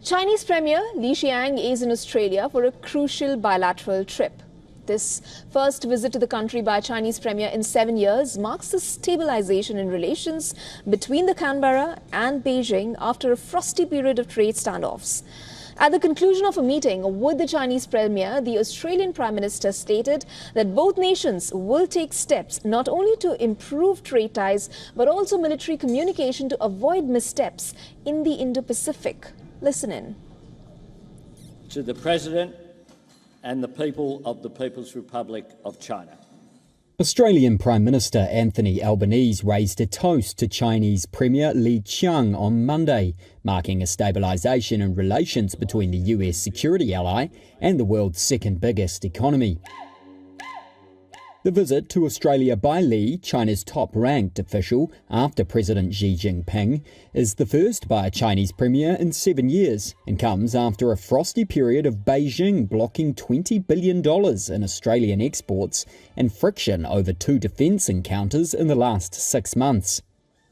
Chinese Premier Li Qiang is in Australia for a crucial bilateral trip. This first visit to the country by a Chinese Premier in 7 years marks the stabilization in relations between the Canberra and Beijing after a frosty period of trade standoffs. At the conclusion of a meeting with the Chinese Premier, the Australian Prime Minister stated that both nations will take steps not only to improve trade ties but also military communication to avoid missteps in the Indo-Pacific. Listen in. To the President and the people of the People's Republic of China. Australian Prime Minister Anthony Albanese raised a toast to Chinese Premier Li Qiang on Monday, marking a stabilisation in relations between the US security ally and the world's second biggest economy. The visit to Australia by Li, China's top-ranked official after President Xi Jinping, is the first by a Chinese premier in 7 years and comes after a frosty period of Beijing blocking $20 billion in Australian exports and friction over 2 defence encounters in the last 6 months.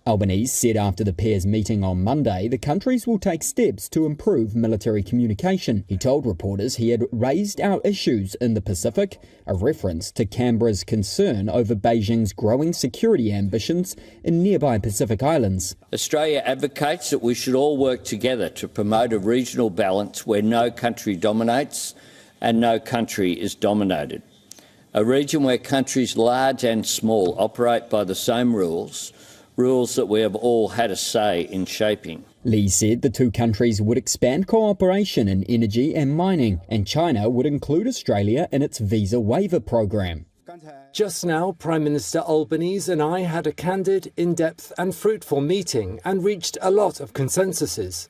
Albanese said after the pair's meeting on Monday the countries will take steps to improve military communication. He told reporters he had raised our issues in the Pacific, a reference to Canberra's concern over Beijing's growing security ambitions in nearby Pacific islands. Australia advocates that we should all work together to promote a regional balance where no country dominates and no country is dominated. A region where countries large and small operate by the same rules that we have all had a say in shaping. Li said the two countries would expand cooperation in energy and mining, and China would include Australia in its visa waiver program. Just now, Prime Minister Albanese and I had a candid, in-depth and fruitful meeting and reached a lot of consensuses.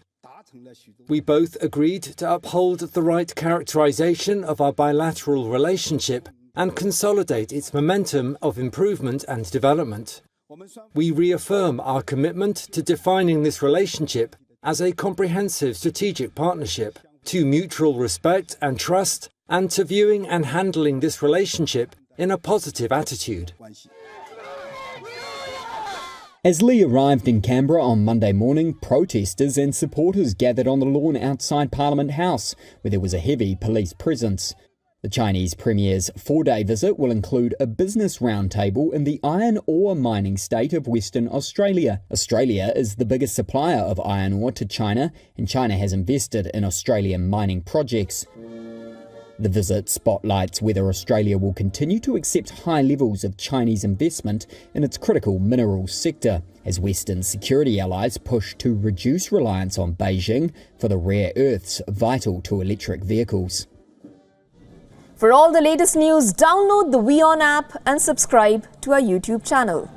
We both agreed to uphold the right characterization of our bilateral relationship and consolidate its momentum of improvement and development. We reaffirm our commitment to defining this relationship as a comprehensive strategic partnership, to mutual respect and trust, and to viewing and handling this relationship in a positive attitude. As Li arrived in Canberra on Monday morning, protesters and supporters gathered on the lawn outside Parliament House, where there was a heavy police presence. The Chinese Premier's 4-day visit will include a business roundtable in the iron ore mining state of Western Australia. Australia is the biggest supplier of iron ore to China, and China has invested in Australian mining projects. The visit spotlights whether Australia will continue to accept high levels of Chinese investment in its critical minerals sector, as Western security allies push to reduce reliance on Beijing for the rare earths vital to electric vehicles. For all the latest news, download the WION app and subscribe to our YouTube channel.